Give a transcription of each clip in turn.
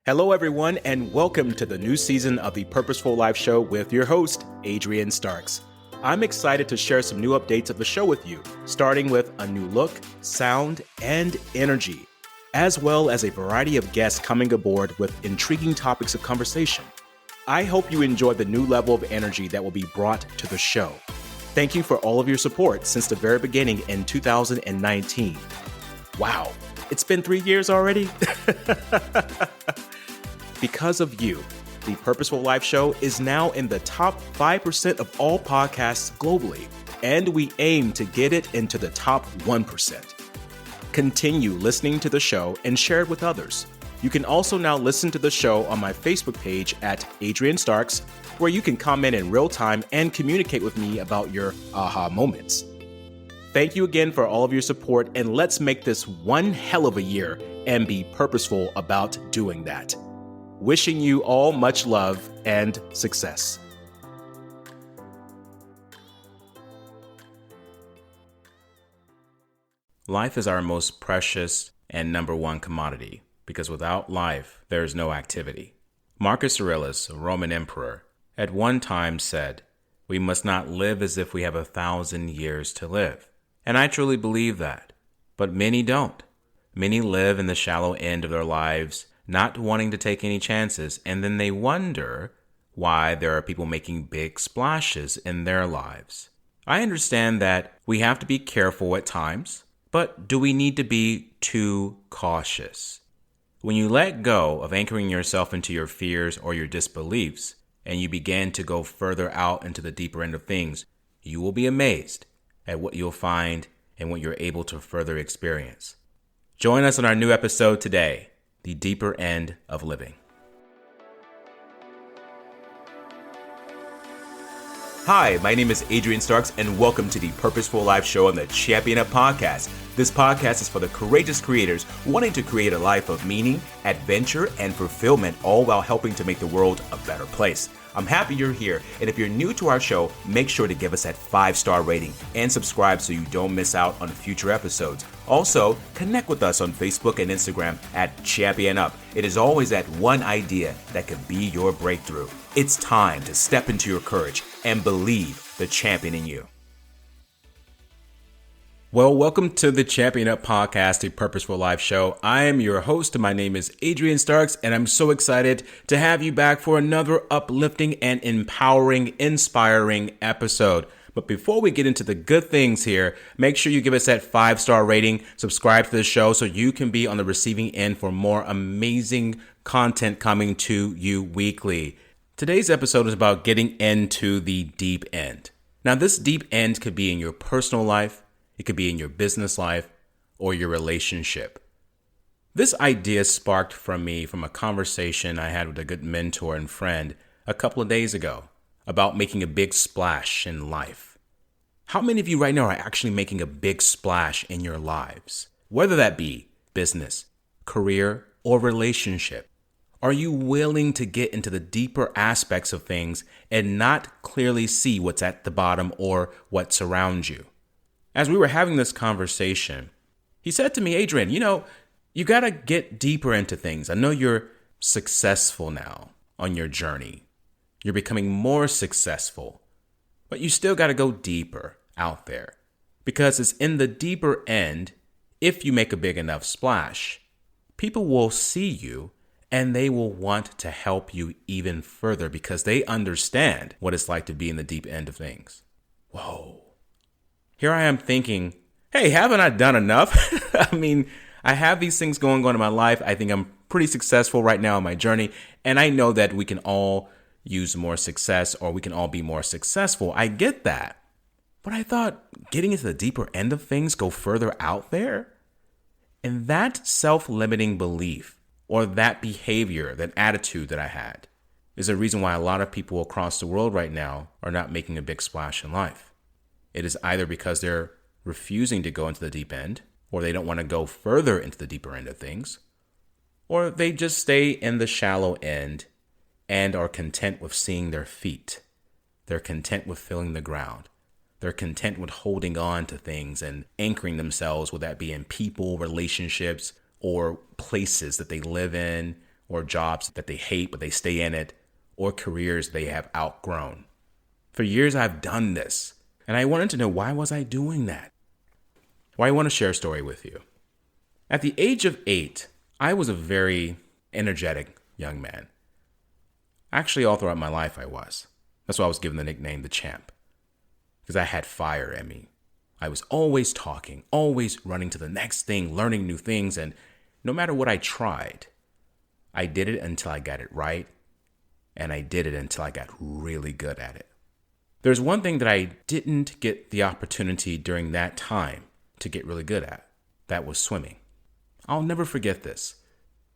Hello, everyone, and welcome to the new season of the Purposeful Life Show with your host, Adrian Starks. I'm excited to share some new updates of the show with you, starting with a new look, sound, and energy, as well as a variety of guests coming aboard with intriguing topics of conversation. I hope you enjoy the new level of energy that will be brought to the show. Thank you for all of your support since the very beginning in 2019. Wow, it's been 3 years already? Because of you, the Purposeful Life Show is now in the top 5% of all podcasts globally, and we aim to get it into the top 1%. Continue listening to the show and share it with others. You can also now listen to the show on my Facebook page at Adrian Starks, where you can comment in real time and communicate with me about your aha moments. Thank you again for all of your support, and let's make this one hell of a year and be purposeful about doing that. Wishing you all much love and success. Life is our most precious and number one commodity, because without life, there is no activity. Marcus Aurelius, a Roman emperor, at one time said, "We must not live as if we have 1,000 years to live." And I truly believe that. But many don't. Many live in the shallow end of their lives, not wanting to take any chances, and then they wonder why there are people making big splashes in their lives. I understand that we have to be careful at times, but do we need to be too cautious? When you let go of anchoring yourself into your fears or your disbeliefs, and you begin to go further out into the deeper end of things, you will be amazed at what you'll find and what you're able to further experience. Join us on our new episode today, The Deeper End of Living. Hi, my name is Adrian Starks, and welcome to the Purposeful Life Show on the Champion Up Podcast. This podcast is for the courageous creators wanting to create a life of meaning, adventure, and fulfillment, all while helping to make the world a better place. I'm happy you're here, and if you're new to our show, make sure to give us that 5-star rating and subscribe so you don't miss out on future episodes. Also, connect with us on Facebook and Instagram at Champion Up. It is always that one idea that could be your breakthrough. It's time to step into your courage and believe the champion in you. Well, welcome to the Champion Up Podcast, a Purposeful Life Show. I am your host. My name is Adrian Starks, and I'm so excited to have you back for another uplifting and empowering, inspiring episode. But before we get into the good things here, make sure you give us that 5-star rating, subscribe to the show so you can be on the receiving end for more amazing content coming to you weekly. Today's episode is about getting into the deep end. Now, this deep end could be in your personal life, it could be in your business life, or your relationship. This idea sparked from me from a conversation I had with a good mentor and friend a couple of days ago about making a big splash in life. How many of you right now are actually making a big splash in your lives? Whether that be business, career, or relationship. Are you willing to get into the deeper aspects of things and not clearly see what's at the bottom or what's around you? As we were having this conversation, he said to me, "Adrian, you got to get deeper into things. I know you're successful now on your journey. You're becoming more successful, but you still got to go deeper out there because it's in the deeper end. If you make a big enough splash, people will see you and they will want to help you even further because they understand what it's like to be in the deep end of things." Whoa. Here I am thinking, hey, haven't I done enough? I have these things going on in my life. I think I'm pretty successful right now in my journey. And I know that we can all use more success or we can all be more successful. I get that. But I thought getting into the deeper end of things, go further out there. And that self-limiting belief or that behavior, that attitude that I had is the reason why a lot of people across the world right now are not making a big splash in life. It is either because they're refusing to go into the deep end, or they don't want to go further into the deeper end of things, or they just stay in the shallow end and are content with seeing their feet. They're content with feeling the ground. They're content with holding on to things and anchoring themselves, whether that be in people, relationships, or places that they live in, or jobs that they hate but they stay in it, or careers they have outgrown. For years I've done this, and I wanted to know, why was I doing that? Well, I want to share a story with you. At the age of 8, I was a very energetic young man. Actually, all throughout my life I was. That's why I was given the nickname the champ, because I had fire in me. I was always talking, always running to the next thing, learning new things, and no matter what I tried, I did it until I got it right, and I did it until I got really good at it. There's one thing that I didn't get the opportunity during that time to get really good at. That was swimming. I'll never forget this.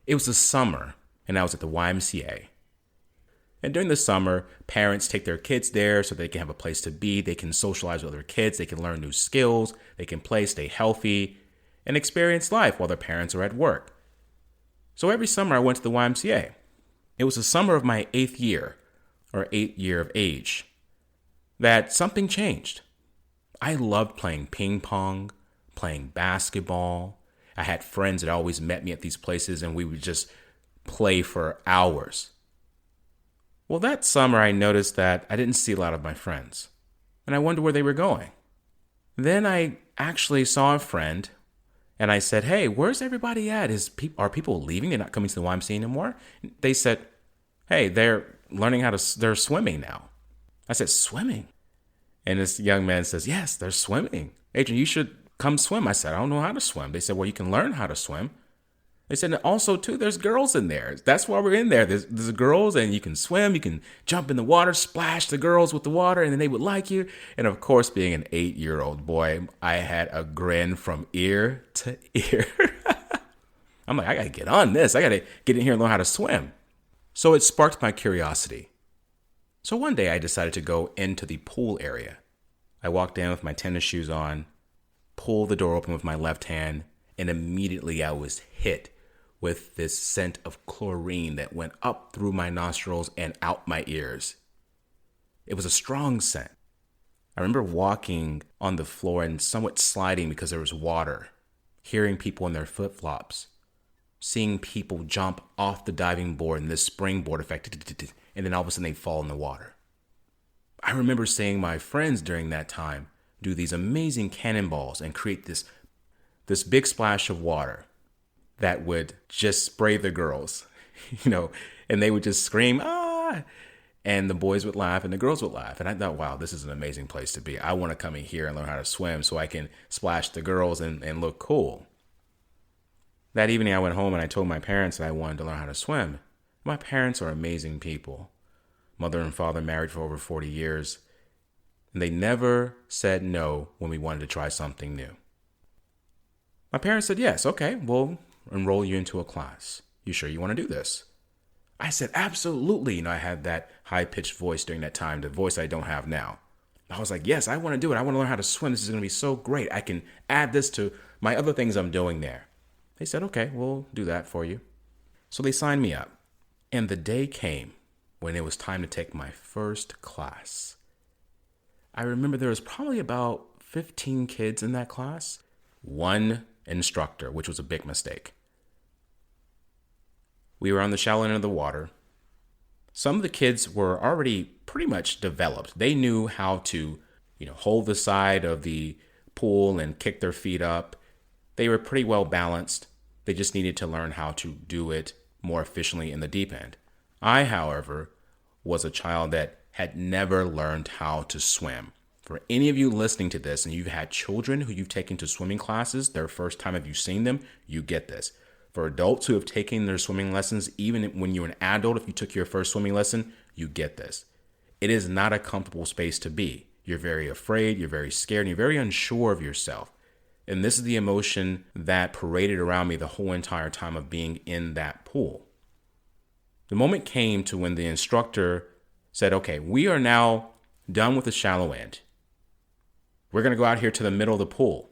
It was the summer, and I was at the YMCA. And during the summer, parents take their kids there so they can have a place to be. They can socialize with other kids. They can learn new skills. They can play, stay healthy, and experience life while their parents are at work. So every summer I went to the YMCA. It was the summer of my 8th year, or 8th year of age, that something changed. I loved playing ping pong, playing basketball. I had friends that always met me at these places, and we would just play for hours. Well, that summer I noticed that I didn't see a lot of my friends, and I wondered where they were going. Then I actually saw a friend, and I said, "Hey, where's everybody at? Are people leaving? They're not coming to the YMCA anymore?" They said, "Hey, they're swimming now." I said, "Swimming?" And this young man says, "Yes, they're swimming. Adrian, you should come swim." I said, "I don't know how to swim." They said, "Well, you can learn how to swim." They said, and also, too, there's girls in there. That's why we're in there. There's girls, and you can swim. You can jump in the water, splash the girls with the water, and then they would like you. And, of course, being an 8-year-old boy, I had a grin from ear to ear. I'm like, I got to get on this. I got to get in here and learn how to swim. So it sparked my curiosity. So one day I decided to go into the pool area. I walked in with my tennis shoes on, pulled the door open with my left hand, and immediately I was hit with this scent of chlorine that went up through my nostrils and out my ears. It was a strong scent. I remember walking on the floor and somewhat sliding because there was water, hearing people in their flip-flops, seeing people jump off the diving board and this springboard effect, and then all of a sudden they fall in the water. I remember seeing my friends during that time do these amazing cannonballs and create this big splash of water that would just spray the girls, and they would just scream, "Ah!" And the boys would laugh and the girls would laugh. And I thought, wow, this is an amazing place to be. I want to come in here and learn how to swim so I can splash the girls and look cool. That evening I went home and I told my parents that I wanted to learn how to swim. My parents are amazing people. Mother and father married for over 40 years. And they never said no when we wanted to try something new. My parents said, "Yes, okay, we'll enroll you into a class. You sure you want to do this?" I said, "Absolutely." I had that high-pitched voice during that time, the voice I don't have now. I was like, "Yes, I want to do it. I want to learn how to swim. This is going to be so great. I can add this to my other things I'm doing there." They said, "Okay, we'll do that for you." So they signed me up. And the day came when it was time to take my first class. I remember there was probably about 15 kids in that class. One instructor, which was a big mistake. We were on the shallow end of the water. Some of the kids were already pretty much developed. They knew how to, hold the side of the pool and kick their feet up. They were pretty well balanced. They just needed to learn how to do it more efficiently in the deep end. I, however, was a child that had never learned how to swim. For any of you listening to this and you've had children who you've taken to swimming classes, their first time have you seen them, you get this. For adults who have taken their swimming lessons, even when you're an adult, if you took your first swimming lesson, you get this. It is not a comfortable space to be. You're very afraid, you're very scared, and you're very unsure of yourself. And this is the emotion that paraded around me the whole entire time of being in that pool. The moment came to when the instructor said, "Okay, we are now done with the shallow end. We're going to go out here to the middle of the pool.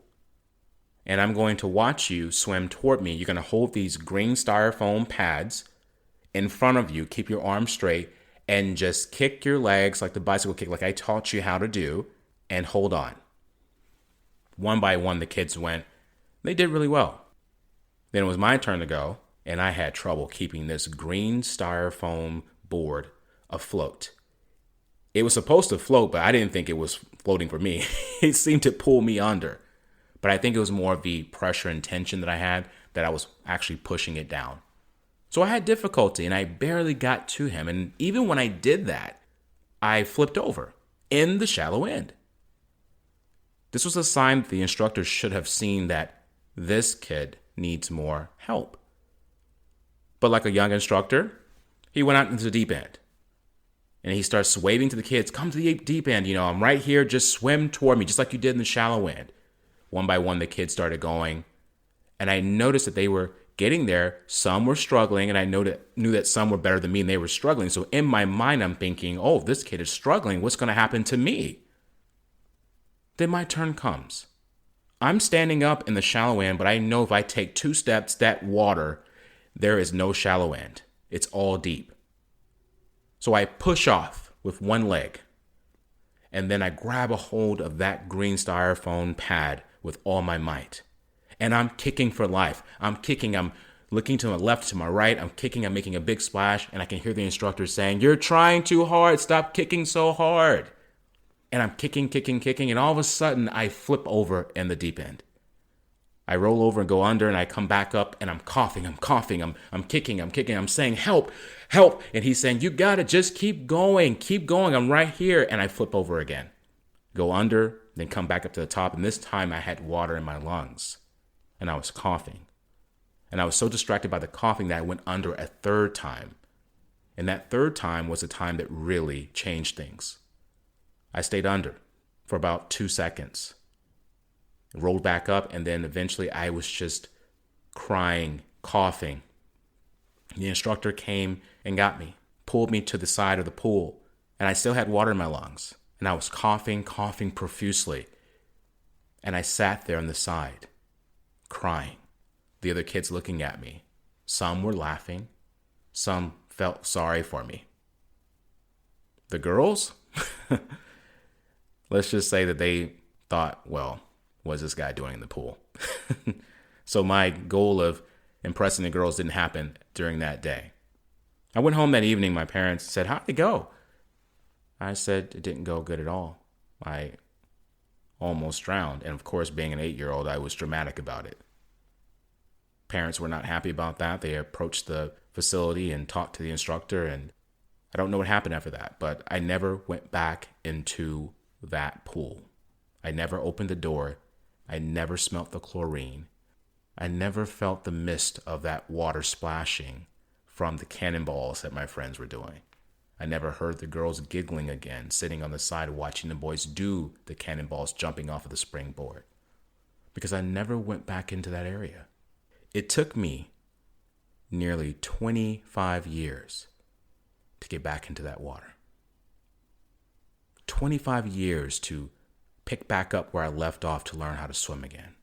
And I'm going to watch you swim toward me. You're going to hold these green styrofoam pads in front of you. Keep your arms straight and just kick your legs like the bicycle kick, like I taught you how to do, and hold on." One by one, the kids went. They did really well. Then it was my turn to go. and I had trouble keeping this green styrofoam board afloat. It was supposed to float, but I didn't think it was floating for me. It seemed to pull me under. But I think it was more of the pressure and tension that I had that I was actually pushing it down. So I had difficulty and I barely got to him. And even when I did that, I flipped over in the shallow end. This was a sign that the instructor should have seen that this kid needs more help. But like a young instructor, he went out into the deep end. And he starts waving to the kids, come to the deep end. I'm right here. Just swim toward me, just like you did in the shallow end. One by one, the kids started going. And I noticed that they were getting there. Some were struggling, and I knew that some were better than me, and they were struggling. So in my mind, I'm thinking, oh, this kid is struggling. What's going to happen to me? Then my turn comes. I'm standing up in the shallow end, but I know if I take 2 steps, that water, there is no shallow end. It's all deep. So I push off with one leg, and then I grab a hold of that green styrofoam pad with all my might. And I'm kicking for life. I'm looking to my left, to my right. I'm kicking, I'm making a big splash, and I can hear the instructor saying, you're trying too hard. Stop kicking so hard. And I'm kicking, and all of a sudden I flip over in the deep end. I roll over and go under, and I come back up, and I'm coughing, I'm kicking, I'm saying, help. And he's saying, you gotta just keep going, I'm right here. And I flip over again, go under, then come back up to the top. And this time I had water in my lungs, and I was coughing. And I was so distracted by the coughing that I went under a 3rd time. And that 3rd time was a time that really changed things. I stayed under for about 2 seconds. Rolled back up, and then eventually I was just crying, coughing. The instructor came and got me, pulled me to the side of the pool, and I still had water in my lungs, and I was coughing profusely. And I sat there on the side, crying. The other kids looking at me. Some were laughing. Some felt sorry for me. The girls? Let's just say that they thought, well, what's this guy doing in the pool? So my goal of impressing the girls didn't happen during that day. I went home that evening. My parents said, how'd it go? I said, it didn't go good at all. I almost drowned. And of course, being an 8-year-old, I was dramatic about it. Parents were not happy about that. They approached the facility and talked to the instructor, and I don't know what happened after that, but I never went back into that pool. I never opened the door. I never smelt the chlorine. I never felt the mist of that water splashing from the cannonballs that my friends were doing. I never heard the girls giggling again, sitting on the side watching the boys do the cannonballs jumping off of the springboard, because I never went back into that area. It took me nearly 25 years to get back into that water. 25 years to pick back up where I left off to learn how to swim again.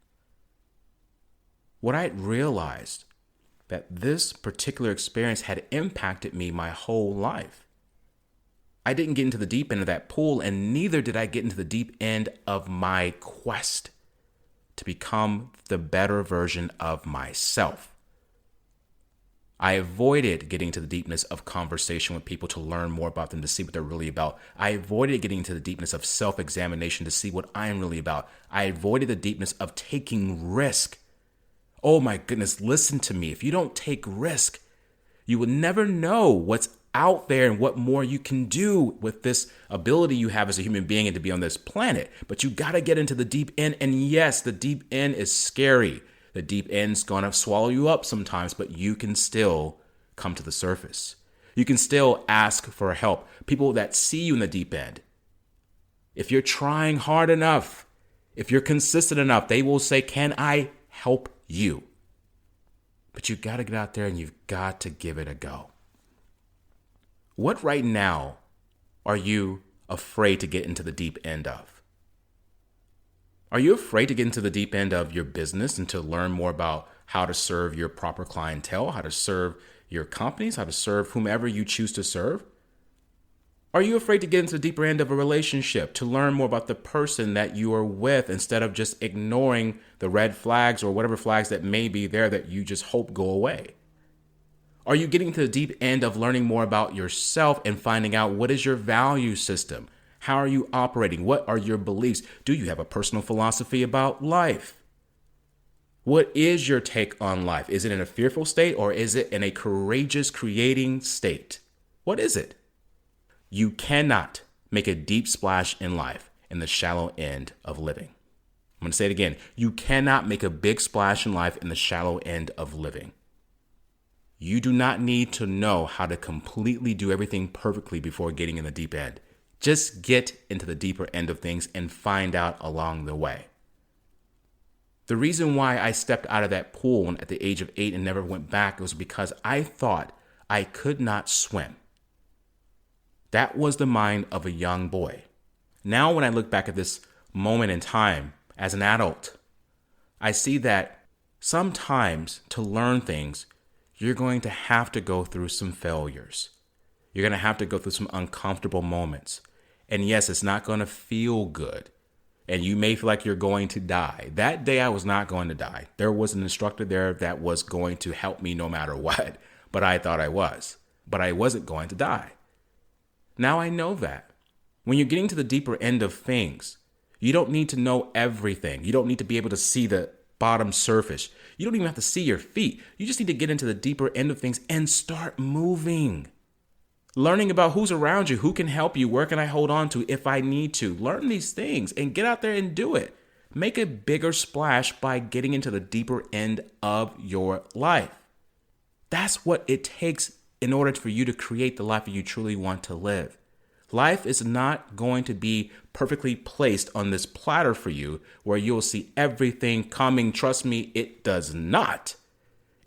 What I realized that this particular experience had impacted me my whole life. I didn't get into the deep end of that pool, and neither did I get into the deep end of my quest to become the better version of myself. I avoided getting to the deepness of conversation with people to learn more about them, to see what they're really about. I avoided getting into the deepness of self-examination to see what I'm really about. I avoided the deepness of taking risk. Oh my goodness, listen to me. If you don't take risk, you will never know what's out there and what more you can do with this ability you have as a human being and to be on this planet. But you got to get into the deep end. And yes, the deep end is scary. The deep end's going to swallow you up sometimes, but you can still come to the surface. You can still ask for help. People that see you in the deep end, if you're trying hard enough, if you're consistent enough, they will say, can I help you? But you got to get out there and you've got to give it a go. What right now are you afraid to get into the deep end of? Are you afraid to get into the deep end of your business and to learn more about how to serve your proper clientele, how to serve your companies, how to serve whomever you choose to serve? Are you afraid to get into the deeper end of a relationship, to learn more about the person that you are with instead of just ignoring the red flags or whatever flags that may be there that you just hope go away? Are you getting to the deep end of learning more about yourself and finding out what is your value system? How are you operating? What are your beliefs? Do you have a personal philosophy about life? What is your take on life? Is it in a fearful state or is it in a courageous, creating state? What is it? You cannot make a deep splash in life in the shallow end of living. I'm going to say it again. You cannot make a big splash in life in the shallow end of living. You do not need to know how to completely do everything perfectly before getting in the deep end. Just get into the deeper end of things and find out along the way. The reason why I stepped out of that pool at the age of 8 and never went back was because I thought I could not swim. That was the mind of a young boy. Now, when I look back at this moment in time as an adult, I see that sometimes to learn things, you're going to have to go through some failures. You're going to have to go through some uncomfortable moments. And yes, it's not going to feel good. And you may feel like you're going to die. That day, I was not going to die. There was an instructor there that was going to help me no matter what. But I thought I was. But I wasn't going to die. Now I know that. When you're getting to the deeper end of things, you don't need to know everything. You don't need to be able to see the bottom surface. You don't even have to see your feet. You just need to get into the deeper end of things and start moving. Learning about who's around you, who can help you, where can I hold on to if I need to. Learn these things and get out there and do it. Make a bigger splash by getting into the deeper end of your life. That's what it takes in order for you to create the life that you truly want to live. Life is not going to be perfectly placed on this platter for you where you'll see everything coming. Trust me, it does not.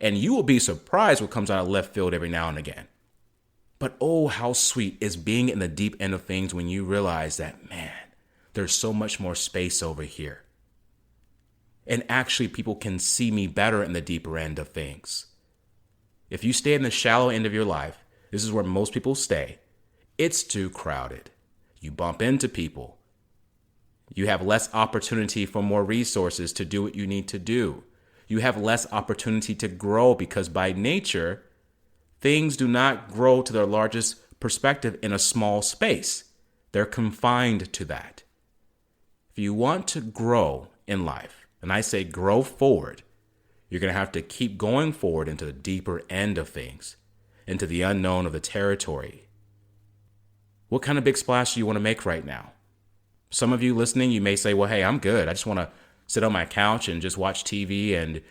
And you will be surprised what comes out of left field every now and again. But oh, how sweet is being in the deep end of things when you realize that, man, there's so much more space over here. And actually, people can see me better in the deeper end of things. If you stay in the shallow end of your life, this is where most people stay. It's too crowded. You bump into people. You have less opportunity for more resources to do what you need to do. You have less opportunity to grow because by nature, things do not grow to their largest perspective in a small space. They're confined to that. If you want to grow in life, and I say grow forward, you're going to have to keep going forward into the deeper end of things, into the unknown of the territory. What kind of big splash do you want to make right now? Some of you listening, you may say, well, hey, I'm good. I just want to sit on my couch and just watch TV and,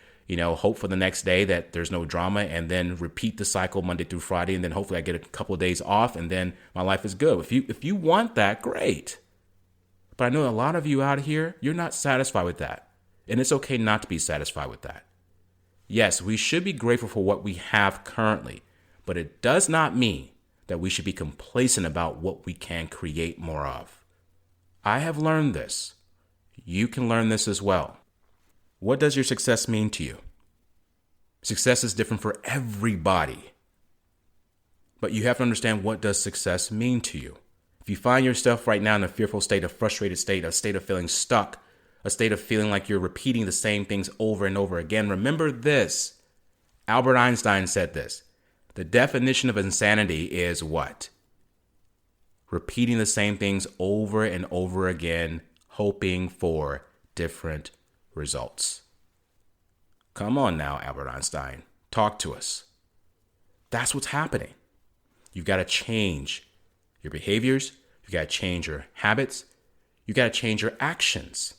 hope for the next day that there's no drama and then repeat the cycle Monday through Friday. And then hopefully I get a couple of days off and then my life is good. If you want that, great. But I know a lot of you out here, you're not satisfied with that. And it's okay not to be satisfied with that. Yes, we should be grateful for what we have currently, but it does not mean that we should be complacent about what we can create more of. I have learned this. You can learn this as well. What does your success mean to you? Success is different for everybody. But you have to understand, what does success mean to you? If you find yourself right now in a fearful state, a frustrated state, a state of feeling stuck, a state of feeling like you're repeating the same things over and over again, remember this. Albert Einstein said this. The definition of insanity is what? Repeating the same things over and over again, hoping for different results. Come on now, Albert Einstein. Talk to us. That's what's happening. You've got to change your behaviors. You've got to change your habits. You've got to change your actions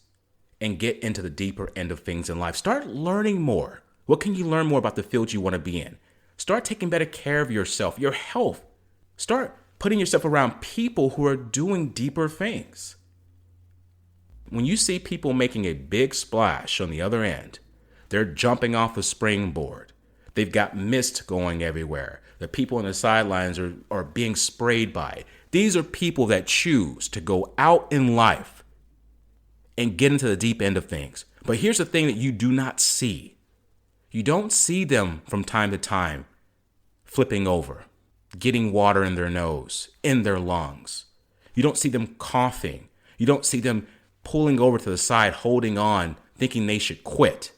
and get into the deeper end of things in life. Start learning more. What can you learn more about the field you want to be in? Start taking better care of yourself, your health. Start putting yourself around people who are doing deeper things. When you see people making a big splash on the other end, they're jumping off a springboard. They've got mist going everywhere. The people on the sidelines are being sprayed by it. These are people that choose to go out in life and get into the deep end of things. But here's the thing that you do not see. You don't see them from time to time flipping over, getting water in their nose, in their lungs. You don't see them coughing. You don't see them pulling over to the side, holding on, thinking they should quit.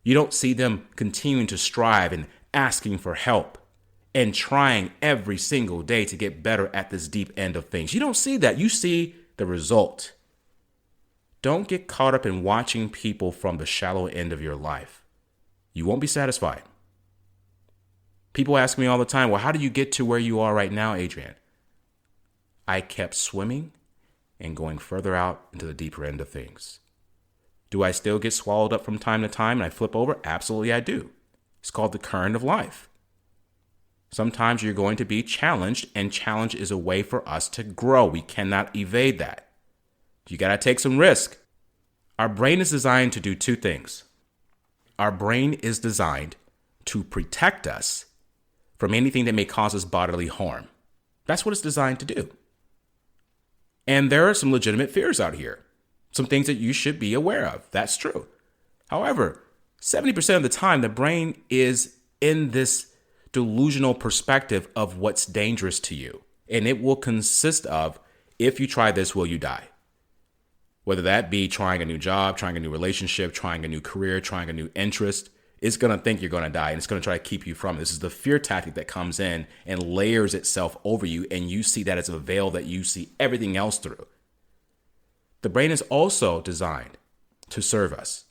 You don't see them continuing to strive and asking for help, and trying every single day to get better at this deep end of things. You don't see that. You see the result. Don't get caught up in watching people from the shallow end of your life. You won't be satisfied. People ask me all the time, well, how do you get to where you are right now, Adrian? I kept swimming and going further out into the deeper end of things. Do I still get swallowed up from time to time and I flip over? Absolutely, I do. It's called the current of life. Sometimes you're going to be challenged, and challenge is a way for us to grow. We cannot evade that. You got to take some risk. Our brain is designed to do two things. Our brain is designed to protect us from anything that may cause us bodily harm. That's what it's designed to do. And there are some legitimate fears out here, some things that you should be aware of. That's true. However, 70% of the time, the brain is in this delusional perspective of what's dangerous to you. And it will consist of, if you try this, will you die? Whether that be trying a new job, trying a new relationship, trying a new career, trying a new interest, it's going to think you're going to die, and it's going to try to keep you from it. This is the fear tactic that comes in and layers itself over you, and you see that as a veil that you see everything else through. The brain is also designed to serve us.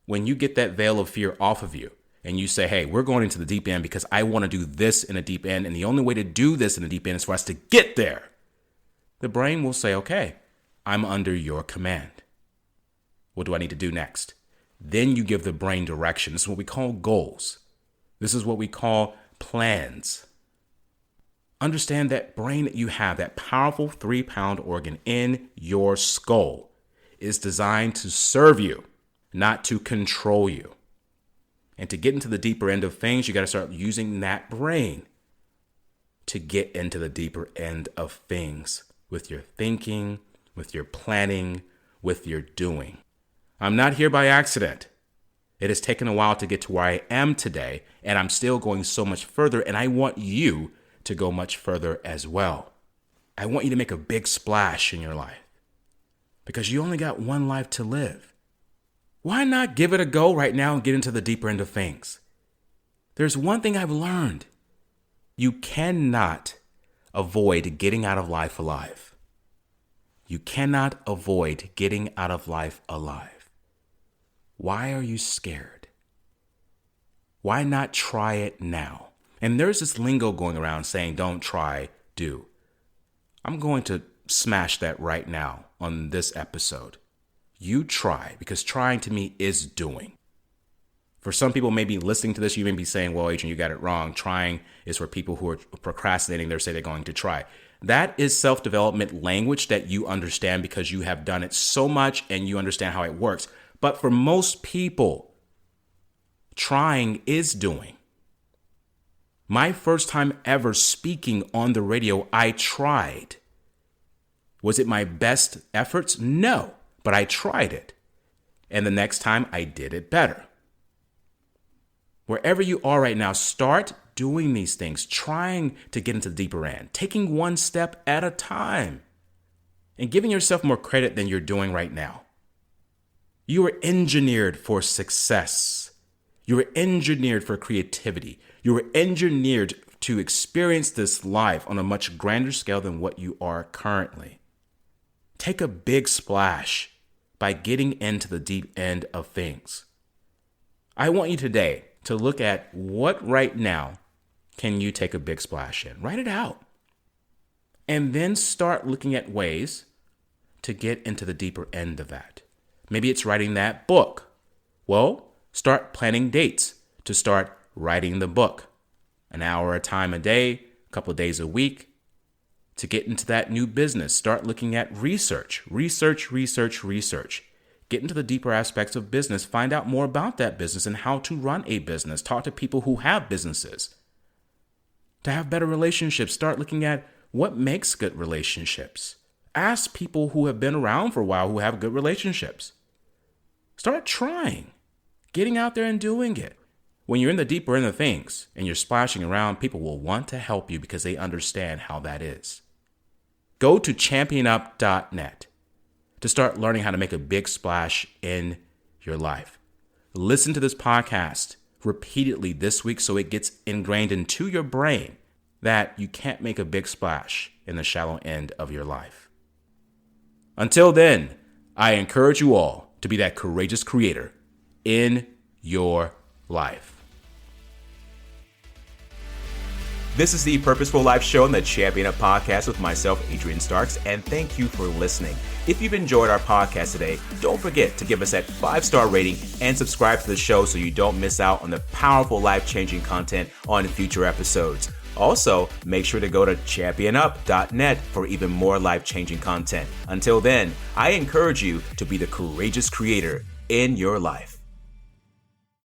When you get that veil of fear off of you and you say, hey, we're going into the deep end because I want to do this in a deep end, and the only way to do this in a deep end is for us to get there, the brain will say, okay, I'm under your command. What do I need to do next? Then you give the brain direction. This is what we call goals. This is what we call plans. Understand that brain that you have, that powerful 3-pound organ in your skull, is designed to serve you, not to control you. And to get into the deeper end of things, you got to start using that brain to get into the deeper end of things with your thinking, with your planning, with your doing. I'm not here by accident. It has taken a while to get to where I am today, and I'm still going so much further, and I want you to go much further as well. I want you to make a big splash in your life because you only got one life to live. Why not give it a go right now and get into the deeper end of things? There's one thing I've learned. You cannot avoid getting out of life alive. You cannot avoid getting out of life alive. Why are you scared? Why not try it now? And there's this lingo going around saying, don't try, do. I'm going to smash that right now on this episode. You try, because trying to me is doing. For some people maybe listening to this, you may be saying, well, Adrian, you got it wrong. Trying is for people who are procrastinating. They say they're going to try. That is self-development language that you understand because you have done it so much and you understand how it works. But for most people, trying is doing. My first time ever speaking on the radio, I tried. Was it my best efforts? No, but I tried it. And the next time I did it better. Wherever you are right now, start doing these things, trying to get into the deeper end, taking one step at a time, and giving yourself more credit than you're doing right now. You were engineered for success. You were engineered for creativity. You were engineered to experience this life on a much grander scale than what you are currently. Take a big splash by getting into the deep end of things. I want you today to look at what right now can you take a big splash in. Write it out. And then start looking at ways to get into the deeper end of that. Maybe it's writing that book. Well, start planning dates to start writing the book. An hour a time a day, a couple of days a week. To get into that new business, start looking at research. Get into the deeper aspects of business. Find out more about that business and how to run a business. Talk to people who have businesses. To have better relationships, start looking at what makes good relationships. Ask people who have been around for a while who have good relationships. Start trying, getting out there and doing it. When you're in the deeper end of things and you're splashing around, people will want to help you because they understand how that is. Go to championup.net to start learning how to make a big splash in your life. Listen to this podcast. repeatedly this week so it gets ingrained into your brain that you can't make a big splash in the shallow end of your life. Until then, I encourage you all to be that courageous creator in your life. This is the Purposeful Life Show and the Champion Up Podcast with myself, Adrian Starks, and thank you for listening. If you've enjoyed our podcast today, don't forget to give us that 5-star rating and subscribe to the show so you don't miss out on the powerful life-changing content on future episodes. Also, make sure to go to championup.net for even more life-changing content. Until then, I encourage you to be the courageous creator in your life.